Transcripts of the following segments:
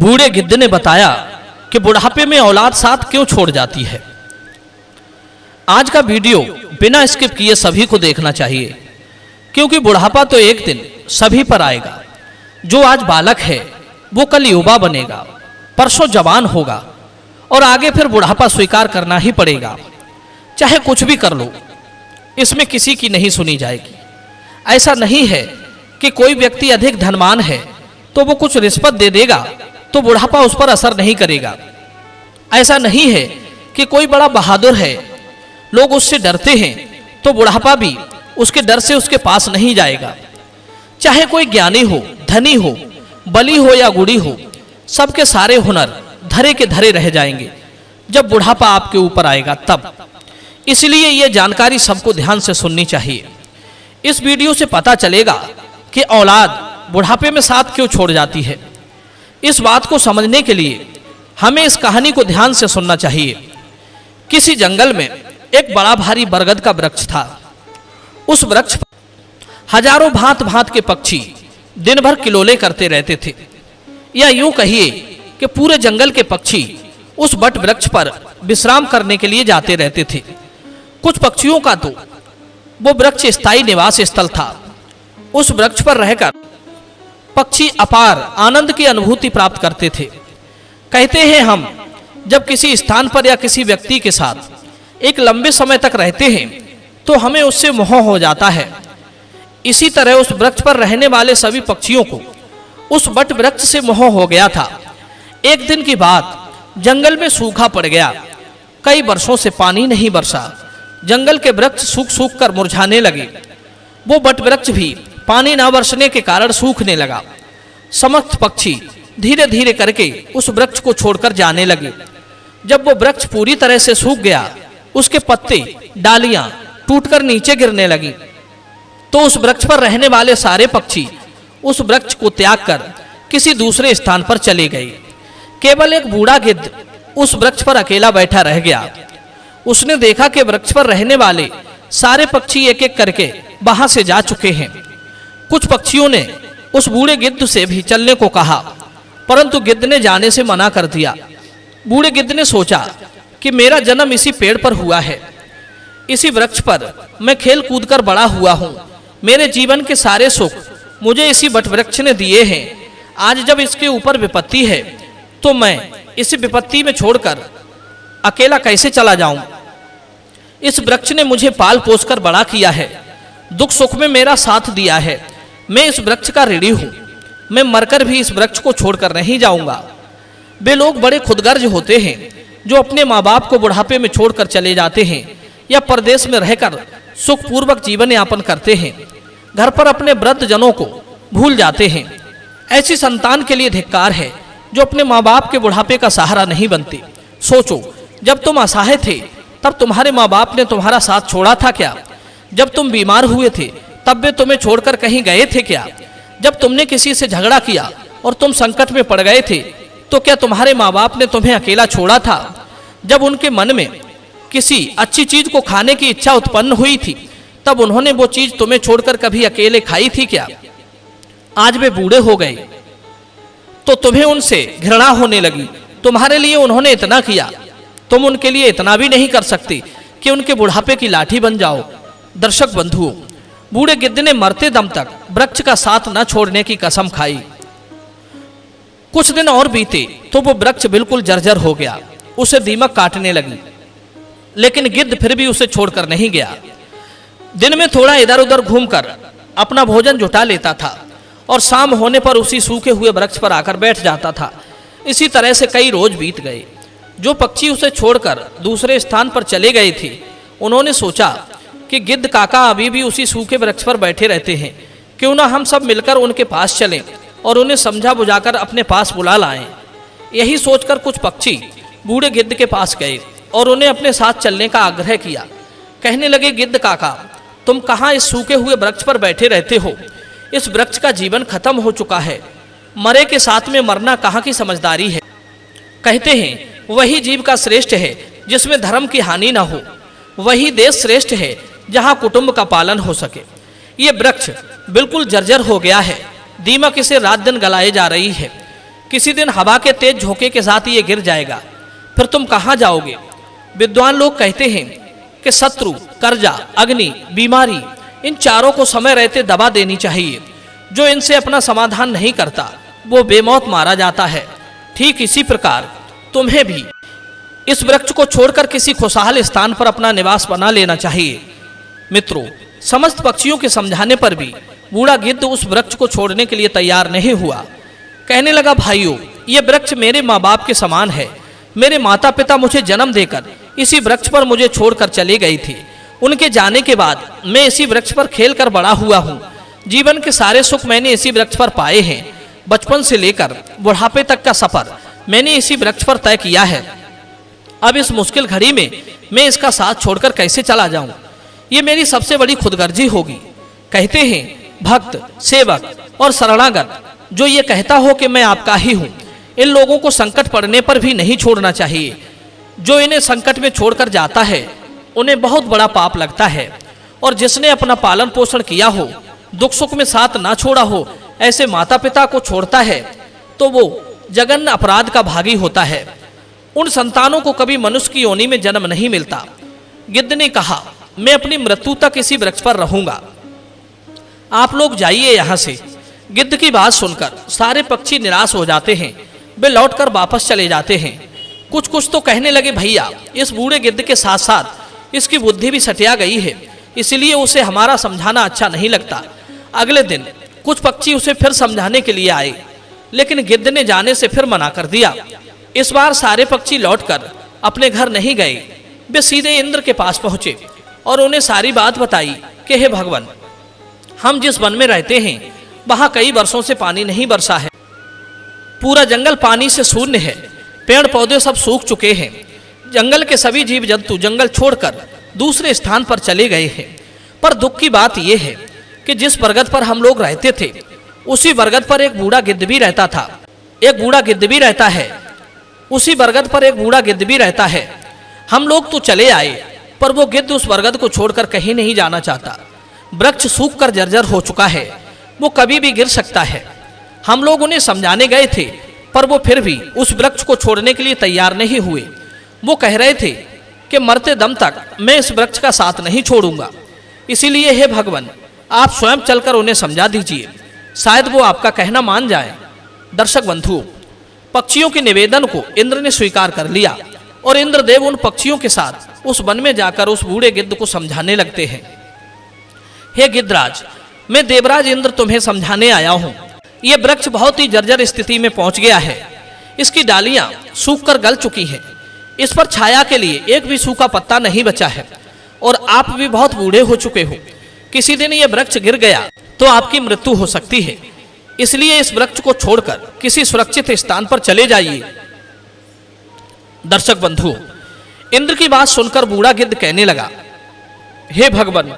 बूढ़े गिद्ध ने बताया कि बुढ़ापे में औलाद साथ क्यों छोड़ जाती है। आज का वीडियो बिना स्किप किए सभी को देखना चाहिए, क्योंकि बुढ़ापा तो एक दिन सभी पर आएगा। जो आज बालक है वो कल युवा बनेगा, परसों जवान होगा और आगे फिर बुढ़ापा स्वीकार करना ही पड़ेगा। चाहे कुछ भी कर लो, इसमें किसी की नहीं सुनी जाएगी। ऐसा नहीं है कि कोई व्यक्ति अधिक धनवान है तो वो कुछ रिश्वत दे देगा तो बुढ़ापा उस पर असर नहीं करेगा। ऐसा नहीं है कि कोई बड़ा बहादुर है, लोग उससे डरते हैं तो बुढ़ापा भी उसके डर से उसके पास नहीं जाएगा। चाहे कोई ज्ञानी हो, धनी हो, बली हो या गुड़ी हो, सबके सारे हुनर धरे के धरे रह जाएंगे जब बुढ़ापा आपके ऊपर आएगा तब। इसलिए यह जानकारी सबको ध्यान से सुननी चाहिए। इस वीडियो से पता चलेगा कि औलाद बुढ़ापे में साथ क्यों छोड़ जाती है। इस बात को समझने के लिए हमें इस कहानी को ध्यान से सुनना चाहिए। किसी जंगल में एक बड़ा भारी बरगद का वृक्ष था। उस वृक्ष पर हजारों भांत भांत के पक्षी दिन भर किलोले करते रहते थे, या यूं कहिए कि पूरे जंगल के पक्षी उस बट वृक्ष पर विश्राम करने के लिए जाते रहते थे। कुछ पक्षियों का तो वो वृक्ष स्थायी निवास स्थल था। उस वृक्ष पर रहकर पक्षी अपार आनंद की अनुभूति प्राप्त करते थे। कहते हैं हम जब किसी स्थान पर या किसी व्यक्ति के साथ एक लंबे समय तक रहते हैं तो हमें उससे मोह हो जाता है। इसी तरह उस वृक्ष पर रहने वाले सभी पक्षियों को उस बट वृक्ष से मोह हो गया था। एक दिन की बात, जंगल में सूखा पड़ गया। कई वर्षों से पानी नहीं बरसा। जंगल के वृक्ष सूख सूख कर मुरझाने लगे। वो बट वृक्ष भी पानी न बरसने के कारण सूखने लगा। समस्त पक्षी धीरे धीरे करके उस वृक्ष को छोड़कर जाने लगे। जब वो वृक्ष पूरी तरह से सूख गया, उसके पत्ते, डालियां टूटकर नीचे गिरने लगी, तो उस वृक्ष पर रहने वाले सारे पक्षी उस वृक्ष को त्याग कर किसी दूसरे स्थान पर चले गए। केवल एक बूढ़ा गिद्ध उस वृक्ष पर अकेला बैठा रह गया। उसने देखा कि वृक्ष पर रहने वाले सारे पक्षी एक एक करके वहां से जा चुके हैं। कुछ पक्षियों ने उस बूढ़े गिद्ध से भी चलने को कहा, परंतु गिद्ध ने जाने से मना कर दिया। बूढ़े गिद्ध ने सोचा कि मेरा जन्म इसी पेड़ पर हुआ है, इसी वृक्ष पर मैं खेल कूद कर बड़ा हुआ हूँ। मेरे जीवन के सारे सुख मुझे इसी बट वृक्ष ने दिए हैं। आज जब इसके ऊपर विपत्ति है तो मैं इस विपत्ति में छोड़कर अकेला कैसे चला जाऊं। इस वृक्ष ने मुझे पाल पोस कर बड़ा किया है, दुख सुख में मेरा साथ दिया है। मैं इस वृक्ष का ऋणी हूं। मैं मरकर भी इस वृक्ष को छोड़कर नहीं जाऊंगा। वे लोग बड़े खुदगर्ज होते हैं जो अपने माँ बाप को बुढ़ापे में छोड़कर चले जाते हैं या परदेश में रहकर सुखपूर्वक जीवन यापन करते हैं। घर पर अपने वृद्ध जनों को भूल जाते हैं। ऐसी संतान के लिए धिक्कार है जो अपने माँ बाप के बुढ़ापे का सहारा नहीं बनते। सोचो, जब तुम असहाय थे तब तुम्हारे माँ बाप ने तुम्हारा साथ छोड़ा था क्या? जब तुम बीमार हुए थे तब वे तुम्हें छोड़कर कहीं गए थे क्या? जब तुमने किसी से झगड़ा किया और तुम संकट में पड़ गए थे तो क्या तुम्हारे माँ बाप ने तुम्हें अकेला छोड़ा था? जब उनके मन में किसी अच्छी चीज को खाने की इच्छा उत्पन्न हुई थी तब उन्होंने वो चीज तुम्हें छोड़कर कभी अकेले खाई थी क्या? आज वे बूढ़े हो गए तो तुम्हें उनसे घृणा होने लगी। तुम्हारे लिए उन्होंने इतना किया, तुम उनके लिए इतना भी नहीं कर सकते कि उनके बुढ़ापे की लाठी बन जाओ। दर्शक बंधुओं, बूढ़े गिद्ध ने मरते दम तक वृक्ष का साथ न छोड़ने की कसम खाई। कुछ दिन और बीते तो वो वृक्ष बिल्कुल जर्जर हो गया। उसे दीमक काटने लगी, लेकिन गिद्ध फिर भी उसे छोड़कर नहीं गया। दिन में थोड़ा इधर उधर घूमकर अपना भोजन जुटा लेता था और शाम होने पर उसी सूखे हुए वृक्ष पर आकर बैठ जाता था। इसी तरह से कई रोज बीत गए। जो पक्षी उसे छोड़कर दूसरे स्थान पर चले गए थे, उन्होंने सोचा कि गिद्ध काका अभी भी उसी सूखे वृक्ष पर बैठे रहते हैं, क्यों ना हम सब मिलकर उनके पास चलें और उन्हें समझा बुझाकर अपने पास बुला लाएं। यही सोचकर कुछ पक्षी बूढ़े गिद्ध के पास गए और उन्हें अपने साथ चलने का आग्रह किया। कहने लगे, गिद्ध काका, तुम कहाँ इस सूखे हुए वृक्ष पर बैठे रहते हो? इस वृक्ष का जीवन खत्म हो चुका है। मरे के साथ में मरना कहाँ की समझदारी है। कहते हैं वही जीव का श्रेष्ठ है जिसमें धर्म की हानि न हो। वही देश श्रेष्ठ है जहाँ कुटुंब का पालन हो सके। ये वृक्ष बिल्कुल जर्जर हो गया है। दीमक इसे रात दिन गलाए जा रही है। किसी दिन हवा के तेज झोंके के साथ ये गिर जाएगा, फिर तुम कहाँ जाओगे। विद्वान लोग कहते हैं कि शत्रु, कर्जा, अग्नि, बीमारी, इन चारों को समय रहते दबा देनी चाहिए। जो इनसे अपना समाधान नहीं करता वो बेमौत मारा जाता है। ठीक इसी प्रकार तुम्हें भी इस वृक्ष को छोड़कर किसी खुशहाल स्थान पर अपना निवास बना लेना चाहिए। मित्रों, समस्त पक्षियों के समझाने पर भी बूढ़ा गिद्ध उस वृक्ष को छोड़ने के लिए तैयार नहीं हुआ। कहने लगा, भाइयों, ये वृक्ष मेरे माँ बाप के समान है। मेरे माता पिता मुझे जन्म देकर इसी वृक्ष पर मुझे छोड़कर चले गए थे। उनके जाने के बाद मैं इसी वृक्ष पर खेलकर बड़ा हुआ हूँ। जीवन के सारे सुख मैंने इसी वृक्ष पर पाए हैं। बचपन से लेकर बुढ़ापे तक का सफर मैंने इसी वृक्ष पर तय किया है। अब इस मुश्किल घड़ी में मैं इसका साथ छोड़कर कैसे चला जाऊं? ये मेरी सबसे बड़ी खुदगर्जी होगी। कहते हैं, भक्त, सेवक और शरणागत जो ये कहता हो कि मैं आपका ही हूँ, इन लोगों को संकट पड़ने पर भी नहीं छोड़ना चाहिए। जो इन्हें संकट में छोड़कर जाता है उन्हें बहुत बड़ा पाप लगता है। और जिसने अपना पालन पोषण किया हो, दुख सुख में साथ ना छोड़ा हो, ऐसे माता पिता को छोड़ता है तो वो जघन्य अपराध का भागी होता है। उन संतानों को कभी मनुष्य की योनि में जन्म नहीं मिलता। गिद्ध ने कहा, मैं अपनी मृत्यु तक इसी वृक्ष पर रहूंगा, आप लोग जाइए यहाँ से। गिद्ध की बात सुनकर सारे पक्षी निराश हो जाते हैं। वे लौटकर वापस चले जाते हैं। कुछ तो कहने लगे, भैया, इस बूढ़े गिद्ध के साथ साथ इसकी बुद्धि भी सटिया गई है, इसलिए उसे हमारा समझाना अच्छा नहीं लगता। अगले दिन कुछ पक्षी उसे फिर समझाने के लिए आए, लेकिन गिद्ध ने जाने से फिर मना कर दिया। इस बार सारे पक्षी लौटकर अपने घर नहीं गए। वे सीधे इंद्र के पास पहुंचे और उन्हें सारी बात बताई कि हे भगवान, हम जिस वन में रहते हैं वहां कई वर्षों से पानी नहीं बरसा है। पूरा जंगल पानी से शून्य है। पेड़ पौधे सब सूख चुके हैं। जंगल के सभी जीव जंतु जंगल छोड़कर दूसरे स्थान पर चले गए हैं। पर दुख की बात यह है कि जिस बरगद पर हम लोग रहते थे उसी बरगद पर एक बूढ़ा गिद्ध भी रहता था। एक बूढ़ा गिद्ध भी रहता है। उसी बरगद पर एक बूढ़ा गिद्ध भी रहता है। हम लोग तो चले आए, पर वो गिद्ध उस बरगद को छोड़कर कहीं नहीं जाना चाहता। वृक्ष सूख कर जर्जर हो चुका है, वो कभी भी गिर सकता है। हम लोग उन्हें समझाने गए थे, पर वो फिर भी उस वृक्ष को छोड़ने के लिए तैयार नहीं हुए। वो कह रहे थे कि मरते दम तक मैं इस वृक्ष का साथ नहीं छोड़ूंगा। इसीलिए हे भगवान, आप स्वयं चलकर उन्हें समझा दीजिए, शायद वो आपका कहना मान जाए। दर्शक बंधुओं, पक्षियों के निवेदन को इंद्र ने स्वीकार कर लिया और इंद्रदेव उन पक्षियों के साथ उस वन में जाकर उस बूढ़े गिद्ध को समझाने लगते हैं। हे गिद्धराज, मैं देवराज इंद्र तुम्हें समझाने आया हूँ। ये वृक्ष बहुत ही जर्जर स्थिति में पहुंच गया है। इसकी डालियां सूखकर गल चुकी हैं। इस पर छाया के लिए एक भी सूखा पत्ता नहीं बचा है और आप भी बहुत बूढ़े हो चुके हो। किसी दिन ये वृक्ष गिर गया तो आपकी मृत्यु हो सकती है। इसलिए इस वृक्ष को छोड़कर किसी सुरक्षित स्थान पर चले जाइए। दर्शक बंधुओं, इंद्र की बात सुनकर बूढ़ा गिद्ध कहने लगा, हे भगवान,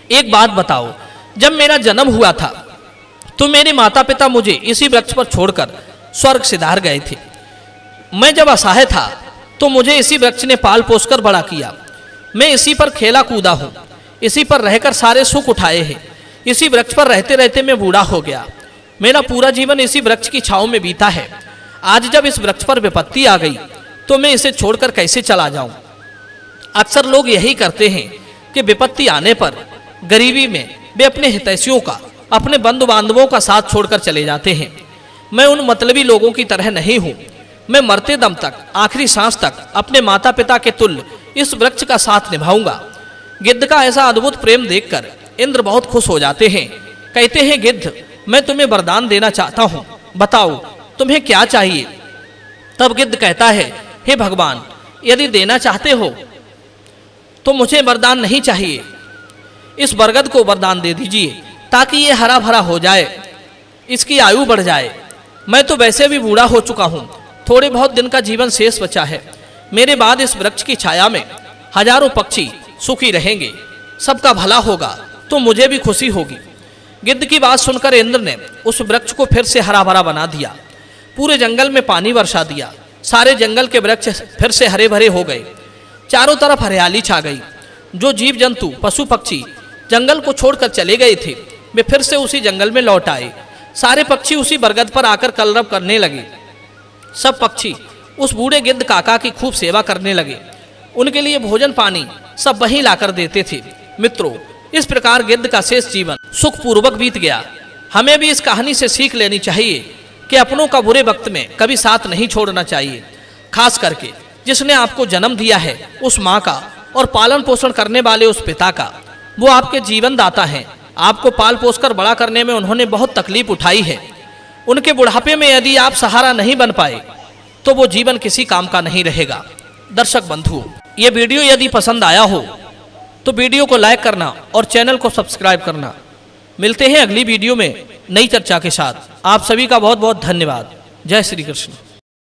एक बात बताओ, जब मेरा जन्म हुआ था तो मेरे माता पिता मुझे इसी वृक्ष पर छोड़कर स्वर्ग सिधार गए थे। मैं जब असहाय था तो मुझे इसी वृक्ष ने पाल पोसकर बड़ा किया। मैं इसी पर खेला कूदा हूँ, इसी पर रहकर सारे सुख उठाए हैं। इसी वृक्ष पर रहते रहते मैं बूढ़ा हो गया। मेरा पूरा जीवन इसी वृक्ष की छांव में बीता है। आज जब इस वृक्ष पर विपत्ति आ गई तो मैं इसे छोड़कर कैसे चला जाऊं? अक्सर लोग यही करते हैं कि विपत्ति आने पर गरीबी में वे अपने हितैषियों का, अपने बंधु बांधवों का साथ छोड़कर चले जाते हैं। मैं उन मतलबी लोगों की तरह नहीं हूँ। मैं मरते दम तक, आखिरी सांस तक अपने माता पिता के तुल्य इस वृक्ष का साथ निभाऊंगा। गिद्ध का ऐसा अद्भुत प्रेम देखकर इंद्र बहुत खुश हो जाते हैं। कहते हैं, गिद्ध, मैं तुम्हें वरदान देना चाहता हूँ, बताओ तुम्हें क्या चाहिए? तब गिद्ध कहता है, हे भगवान, यदि देना चाहते हो तो मुझे वरदान नहीं चाहिए। इस बरगद को वरदान दे दीजिए ताकि ये हरा भरा हो जाए, इसकी आयु बढ़ जाए। मैं तो वैसे भी बूढ़ा हो चुका हूँ, थोड़े बहुत दिन का जीवन शेष बचा है। मेरे बाद इस वृक्ष की छाया में हजारों पक्षी सुखी रहेंगे, सबका भला होगा तो मुझे भी खुशी होगी। गिद्ध की बात सुनकर इंद्र ने उस वृक्ष को फिर से हरा भरा बना दिया। पूरे जंगल में पानी बरसा दिया। सारे जंगल के वृक्ष फिर से हरे भरे हो गए। चारों तरफ हरियाली छा गई। जो जीव जंतु, पशु पक्षी जंगल को छोड़कर चले गए थे वे फिर से उसी जंगल में लौट आए। सारे पक्षी उसी बरगद पर आकर कलरव करने लगे। सब पक्षी उस बूढ़े गिद्ध काका की खूब सेवा करने लगे। उनके लिए भोजन पानी सब वहीं लाकर देते थे। मित्रों, इस प्रकार गिद्ध का शेष जीवन सुखपूर्वक बीत गया। हमें भी इस कहानी से सीख लेनी चाहिए कि अपनों का बुरे वक्त में कभी साथ नहीं छोड़ना चाहिए। खास करके जिसने आपको जन्म दिया है उस माँ का और पालन पोषण करने वाले उस पिता का। वो आपके जीवन दाता हैं। आपको पाल पोस कर बड़ा करने में उन्होंने बहुत तकलीफ उठाई है। उनके बुढ़ापे में यदि आप सहारा नहीं बन पाए तो वो जीवन किसी काम का नहीं रहेगा। दर्शक बंधुओं, ये वीडियो यदि पसंद आया हो तो वीडियो को लाइक करना और चैनल को सब्सक्राइब करना। मिलते हैं अगली वीडियो में नई चर्चा के साथ। आप सभी का बहुत बहुत धन्यवाद। जय श्री कृष्ण।